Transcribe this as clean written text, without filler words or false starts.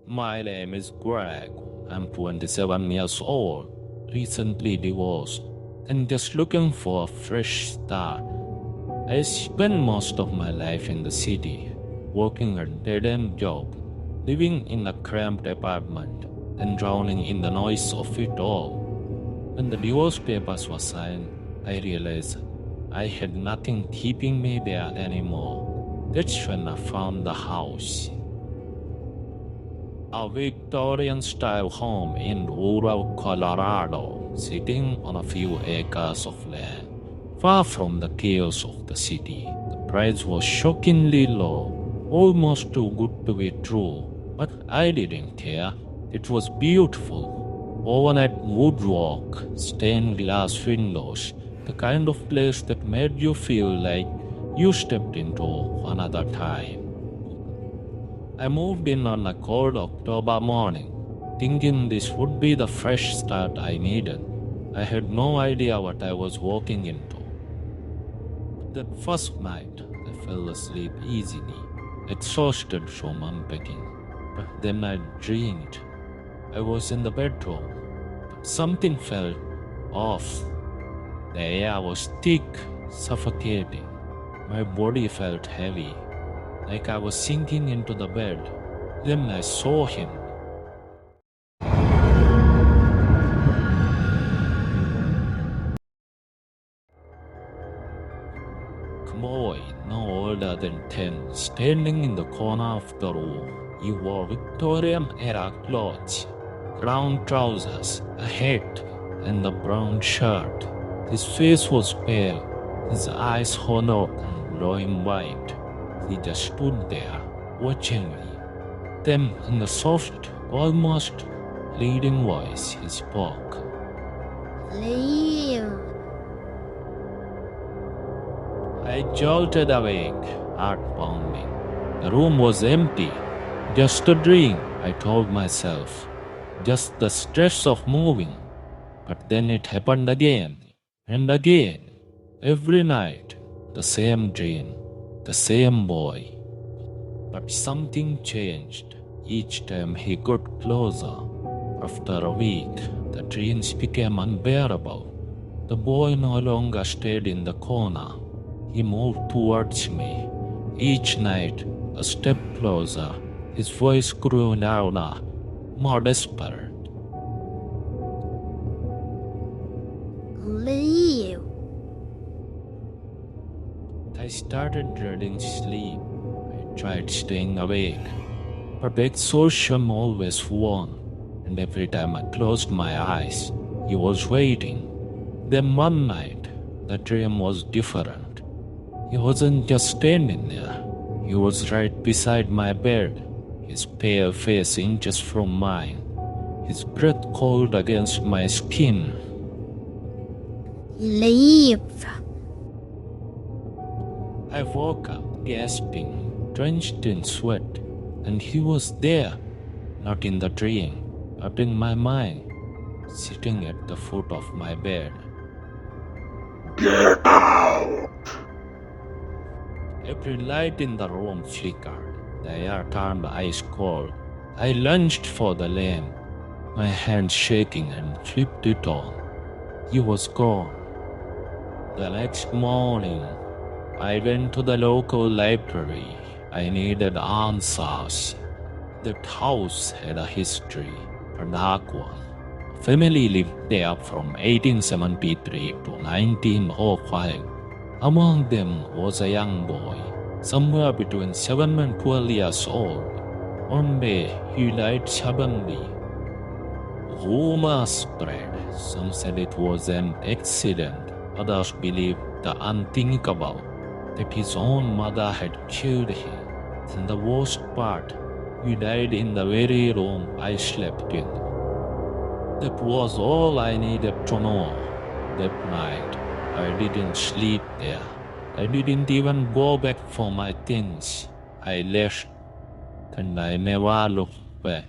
My name is Greg. I'm 27 years old, recently divorced, and just looking for a fresh start. I spent most of my life in the city, working a dead-end job, living in a cramped apartment, and drowning in the noise of it all. When the divorce papers were signed, I realized I had nothing keeping me there anymore. That's when I found the house. A Victorian style home in rural Colorado, sitting on a few acres of land, far from the chaos of the city. The price was shockingly low, almost too good to be true, but I didn't care. It was beautiful. Overnight woodwork, stained glass windows, the kind of place that made you feel like you stepped into another time. I moved in on a cold October morning, thinking this would be the fresh start I needed. I had no idea what I was walking into. That first night, I fell asleep easily, exhausted from unpacking. But then I dreamed. I was in the bedroom, but something felt off. The air was thick, suffocating. My body felt heavy, like I was sinking into the bed. Then I saw him. A boy, no older than 10, standing in the corner of the room. He wore Victorian-era clothes, brown trousers, a hat, and a brown shirt. His face was pale, his eyes hollow and glowing white. He just stood there, watching me. Then, in a soft, almost pleading voice, he spoke. Leave. I jolted awake, heart pounding. The room was empty. Just a dream, I told myself. Just the stress of moving. But then it happened again, and again. Every night, the same dream, the same boy. But something changed. Each time he got closer. After a week, the dreams became unbearable. The boy no longer stayed in the corner. He moved towards me. Each night, a step closer. His voice grew louder, more desperate. Leave. I started dreading sleep. I tried staying awake, but the exhaustion always won, and every time I closed my eyes, he was waiting. Then one night, the dream was different. He wasn't just standing there. He was right beside my bed, his pale face inches from mine, his breath cold against my skin. Leave. I woke up, gasping, drenched in sweat, and he was there, not in the dream, but in my mind, sitting at the foot of my bed. Get out! Every light in the room flickered. The air turned ice cold. I lunged for the lamp, my hand shaking, and flipped it on. He was gone. The next morning, I went to the local library. I needed answers. That house had a history, a dark one. A family lived there from 1873 to 1905. Among them was a young boy, somewhere between 7 and 12 years old. One day, he died suddenly. Rumors spread. Some said it was an accident. Others believed the unthinkable, that his own mother had killed him. And the worst part, he died in the very room I slept in. That was all I needed to know. That night, I didn't sleep there. I didn't even go back for my things. I left, and I never looked back.